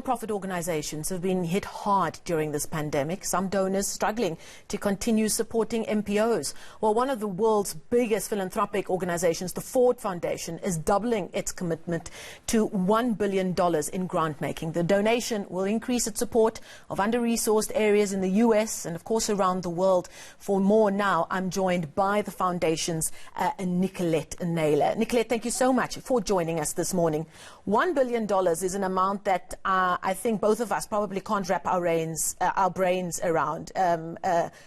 non-profit organizations have been hit hard during this pandemic, some donors struggling to continue supporting NPOs. Well, one of the world's biggest philanthropic organizations, the Ford Foundation, is doubling its commitment to $1 billion in grant making. The donation will increase its support of under-resourced areas in the US and, of course, around the world. For more now, I'm joined by the Foundation's Nicolette Naylor. Nicolette, thank you so much for joining us this morning. $1 billion is an amount that I think both of us probably can't wrap our brains around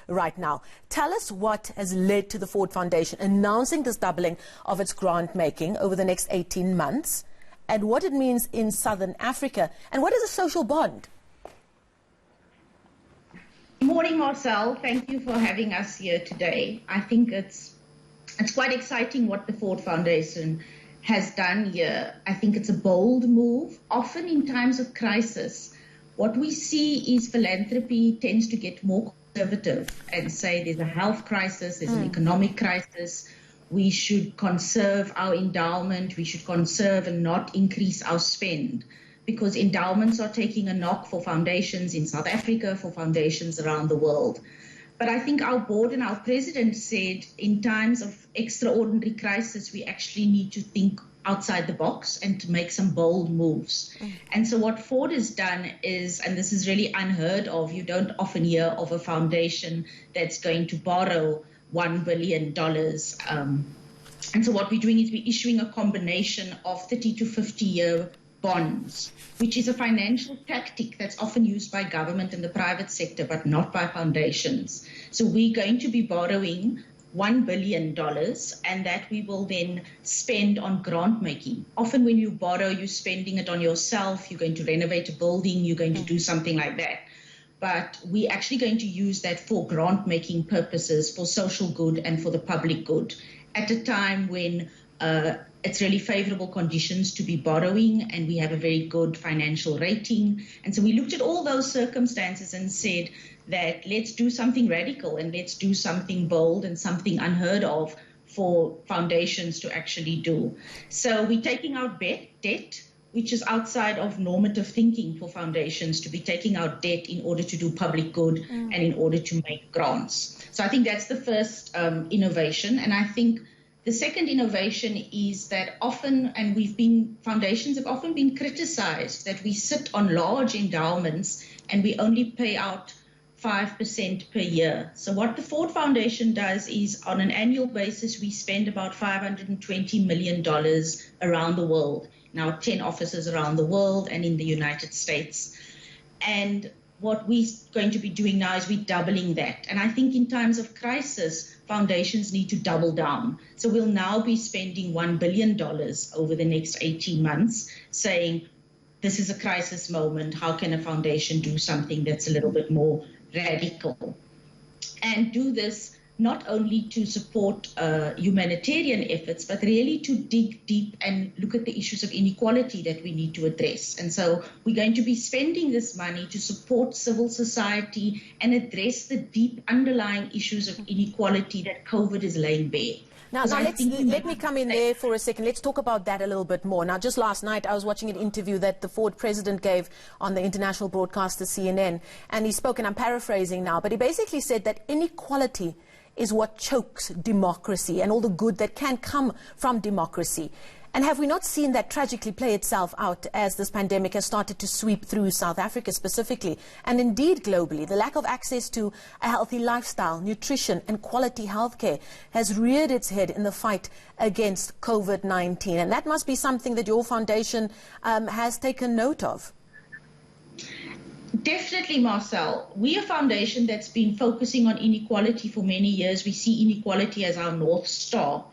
right now. Tell us what has led to the Ford Foundation announcing this doubling of its grant making over the next 18 months, and what it means in Southern Africa, and what is a social bond? Good morning, Marcel. Thank you for having us here today. I think it's quite exciting what the Ford Foundation has done here. I think it's a bold move. Often in times of crisis, what we see is philanthropy tends to get more conservative and say there's a health crisis, there's an economic crisis, we should conserve our endowment, we should conserve and not increase our spend, because endowments are taking a knock for foundations in South Africa, for foundations around the world. But I think our board and our president said in times of extraordinary crisis, we actually need to think outside the box and to make some bold moves. And so what Ford has done is, and this is really unheard of, you don't often hear of a foundation that's going to borrow $1 billion. And so what we're doing is we're issuing a combination of 30 to 50-year bonds, which is a financial tactic that's often used by government and the private sector, but not by foundations. So we're going to be borrowing $1 billion, and that we will then spend on grant making. Often when you borrow, you're spending it on yourself, you're going to renovate a building, you're going to do something like that. But we're actually going to use that for grant making purposes, for social good and for the public good, at a time when it's really favorable conditions to be borrowing, and we have a very good financial rating. And so we looked at all those circumstances and said that let's do something radical and let's do something bold and something unheard of for foundations to actually do. So we're taking out debt, which is outside of normative thinking for foundations, to be taking out debt in order to do public good and in order to make grants. So I think that's the first innovation. And I think the second innovation is that often, and foundations have often been criticized that we sit on large endowments and we only pay out 5% per year. So what the Ford Foundation does is, on an annual basis, we spend about $520 million around the world, in our 10 offices around the world and in the United States. And what we're going to be doing now is we're doubling that. And I think in times of crisis, foundations need to double down. So we'll now be spending $1 billion over the next 18 months, saying this is a crisis moment. How can a foundation do something that's a little bit more radical? And do this not only to support humanitarian efforts, but really to dig deep and look at the issues of inequality that we need to address. And so we're going to be spending this money to support civil society and address the deep underlying issues of inequality that COVID is laying bare. Now let me come in there for a second. Let's talk about that a little bit more. Now, just last night, I was watching an interview that the Ford president gave on the international broadcaster CNN, and he spoke, and I'm paraphrasing now, but he basically said that inequality is what chokes democracy and all the good that can come from democracy. And have we not seen that tragically play itself out as this pandemic has started to sweep through South Africa specifically, and indeed globally? The lack of access to a healthy lifestyle, nutrition and quality healthcare has reared its head in the fight against COVID-19. And that must be something that your foundation has taken note of. Definitely, Marcel. We're a foundation that's been focusing on inequality for many years. We see inequality as our North Star.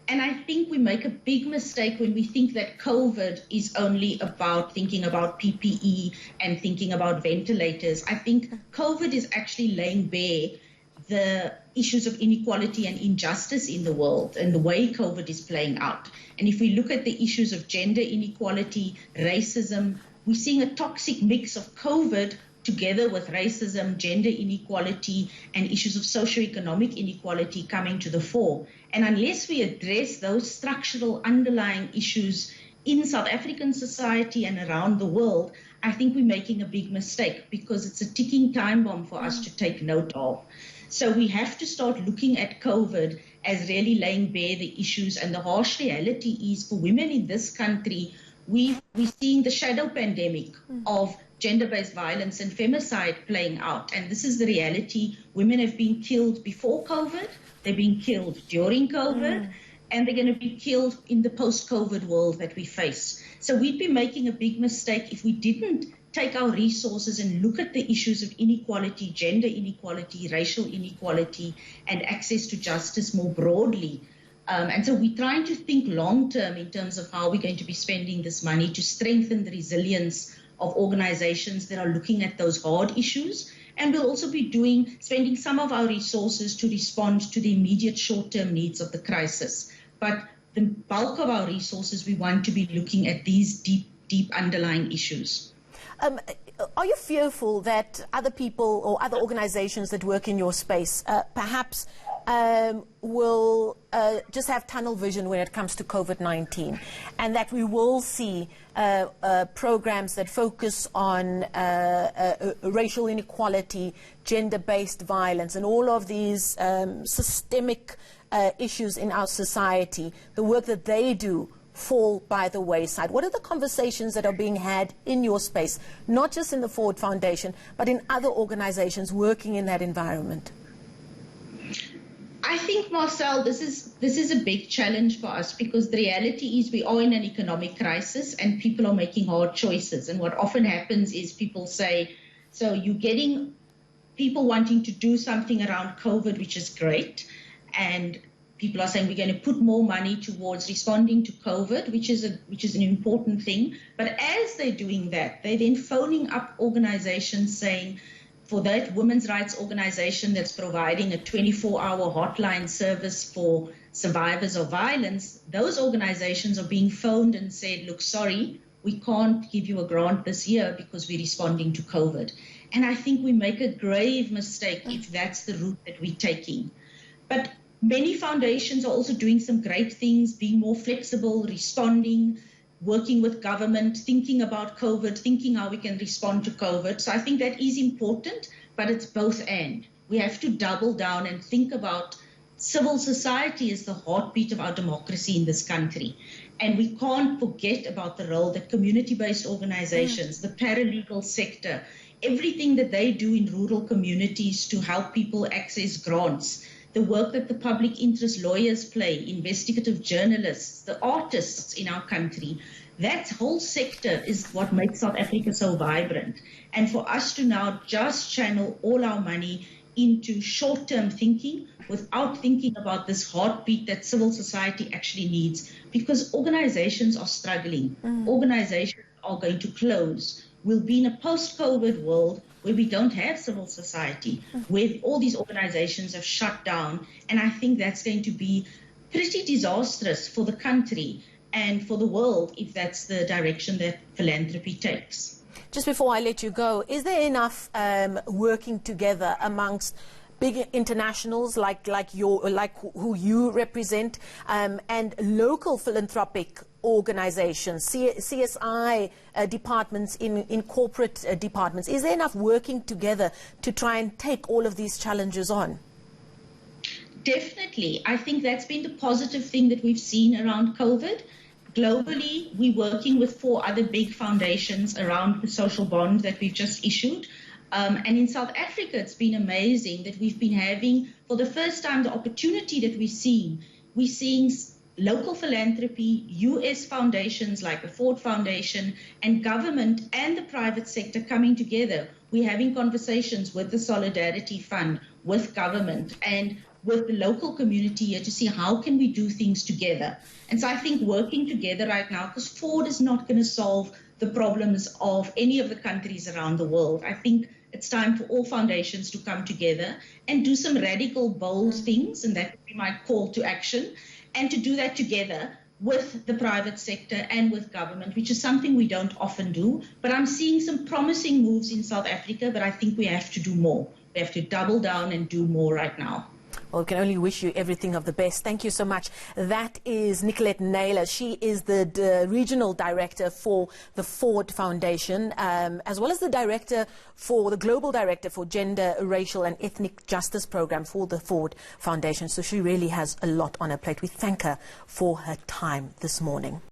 And I think we make a big mistake when we think that COVID is only about thinking about PPE and thinking about ventilators. I think COVID is actually laying bare the issues of inequality and injustice in the world and the way COVID is playing out. And if we look at the issues of gender inequality, racism, we're seeing a toxic mix of COVID together with racism, gender inequality, and issues of socioeconomic inequality coming to the fore. And unless we address those structural underlying issues in South African society and around the world, I think we're making a big mistake because it's a ticking time bomb for us to take note of. So we have to start looking at COVID as really laying bare the issues. And the harsh reality is for women in this country, we're seeing the shadow pandemic of gender-based violence and femicide playing out. And this is the reality. Women have been killed before COVID, they've been killed during COVID, and they're going to be killed in the post-COVID world that we face. So we'd be making a big mistake if we didn't take our resources and look at the issues of inequality, gender inequality, racial inequality, and access to justice more broadly. And so we're trying to think long-term in terms of how we're going to be spending this money to strengthen the resilience of organizations that are looking at those hard issues. And we'll also be spending some of our resources to respond to the immediate short-term needs of the crisis. But the bulk of our resources, we want to be looking at these deep underlying issues. Are you fearful that other people or other organizations that work in your space perhaps will just have tunnel vision when it comes to COVID-19, and that we will see programs that focus on racial inequality, gender-based violence, and all of these systemic issues in our society, the work that they do, fall by the wayside? What are the conversations that are being had in your space, not just in the Ford Foundation, but in other organizations working in that environment? I think, Marcel, this is a big challenge for us because the reality is we are in an economic crisis and people are making hard choices. And what often happens is people say, so you're getting people wanting to do something around COVID, which is great, and people are saying we're going to put more money towards responding to COVID, which is an important thing. But as they're doing that, they're then phoning up organizations saying, for that women's rights organization that's providing a 24-hour hotline service for survivors of violence, those organizations are being phoned and said, look, sorry, we can't give you a grant this year because we're responding to COVID. And I think we make a grave mistake if that's the route that we're taking. But many foundations are also doing some great things, being more flexible, responding, working with government, thinking about COVID, thinking how we can respond to COVID. So I think that is important, but it's both and. We have to double down and think about civil society as the heartbeat of our democracy in this country. And we can't forget about the role that community-based organizations, the paralegal sector, everything that they do in rural communities to help people access grants, the work that the public interest lawyers play, investigative journalists, the artists in our country, that whole sector is what makes South Africa so vibrant. And for us to now just channel all our money into short-term thinking without thinking about this heartbeat that civil society actually needs, because organizations are struggling. Organizations are going to close. We'll be in a post-COVID world where we don't have civil society, where all these organizations have shut down. And I think that's going to be pretty disastrous for the country and for the world if that's the direction that philanthropy takes. Just before I let you go, is there enough working together amongst big internationals like who you represent and local philanthropic organizations, CSI departments in corporate departments? Is there enough working together to try and take all of these challenges on? Definitely. I think that's been the positive thing that we've seen around COVID. Globally, we're working with 4 other big foundations around the social bond that we've just issued. And in South Africa, it's been amazing that we've been having, for the first time, the opportunity that we're seeing local philanthropy, US foundations like the Ford Foundation, and government and the private sector coming together. We're having conversations with the Solidarity Fund, with government, and with the local community here to see how can we do things together. And so I think working together right now, because Ford is not going to solve the problems of any of the countries around the world. I think it's time for all foundations to come together and do some radical, bold things, and that would be my call to action, and to do that together with the private sector and with government, which is something we don't often do. But I'm seeing some promising moves in South Africa, but I think we have to do more. We have to double down and do more right now. Well, we can only wish you everything of the best. Thank you so much. That is Nicolette Naylor. She is the regional director for the Ford Foundation, as well as the global director for Gender, Racial and Ethnic Justice Program for the Ford Foundation. So she really has a lot on her plate. We thank her for her time this morning.